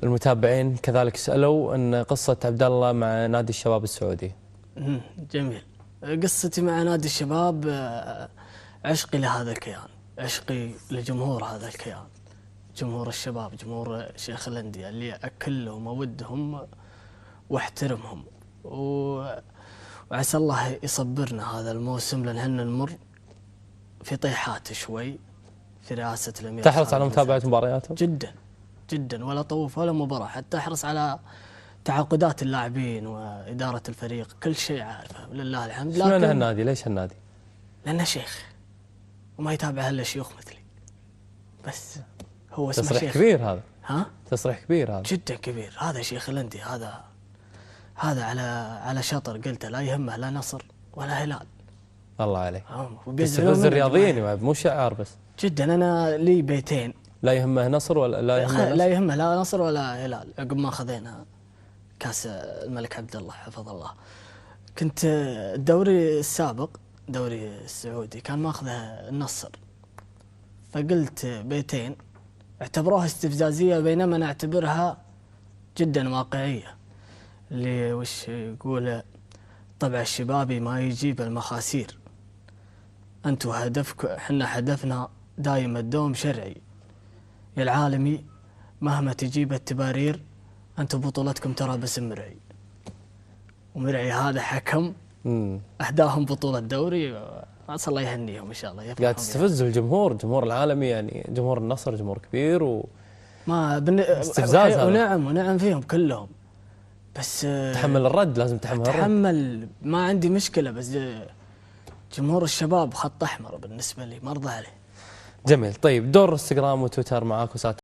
المتابعين كذلك سألوا أن قصة عبد الله مع نادي الشباب السعودي. جميل. قصتي مع نادي الشباب عشقي لهذا الكيان، عشقي لجمهور هذا الكيان، جمهور الشباب، جمهور شيخ الأندية اللي أكلهم وأودهم واحترمهم، وعسى الله يصبرنا هذا الموسم لأن نمر في طيحات شوي في رئاسة الأمير. تحرص على متابعة مبارياتهم؟ جدا جدا، ولا طوف ولا مباراة، حتى أحرص على تعاقدات اللاعبين وإدارة الفريق، كل شيء عارفه ولله الحمد. لكن اشمعنى هالنادي؟ ليش هالنادي؟ لأنه شيخ وما يتابعه إلا شيوخ مثلي بس. هو اسمه تصريح شيخ كبير هذا. ها؟ تصريح كبير هذا. جدا كبير. هذا شيخ الأندية، هذا على شطر قلته، لا يهمه لا نصر ولا هلال. الله عليك. تستفز الرياضيين مو شعار بس. جدا. أنا لي بيتين، لا يهمه نصر ولا لا يهمه لا نصر ولا هلال. عقب ما خذينا كاس الملك عبد الله حفظ الله، كنت الدوري السابق الدوري السعودي كان ماخذه النصر، فقلت بيتين اعتبروها استفزازية بينما نعتبرها جدا واقعية. اللي وش يقول طبع الشبابي ما يجيب المخاسير، أنتوا هدفكم، حنا هدفنا دايم الدوم شرعي، يا العالمي مهما تجيب التبارير أنتوا بطولتكم ترى باسم مرعي. ومرعي هذا حكم أهداهم بطولة دوري، أسأل الله يهنيهم إن شاء الله. قاعد تستفز الجمهور، جمهور العالمي يعني جمهور النصر جمهور كبير ما استفزاز هذا. ونعم فيهم كلهم، بس تحمل الرد، لازم تحمل ما عندي مشكلة، بس جمهور الشباب خط أحمر بالنسبة لي ما أرضى عليه. جميل. طيب دور انستغرام وتويتر معاك وسات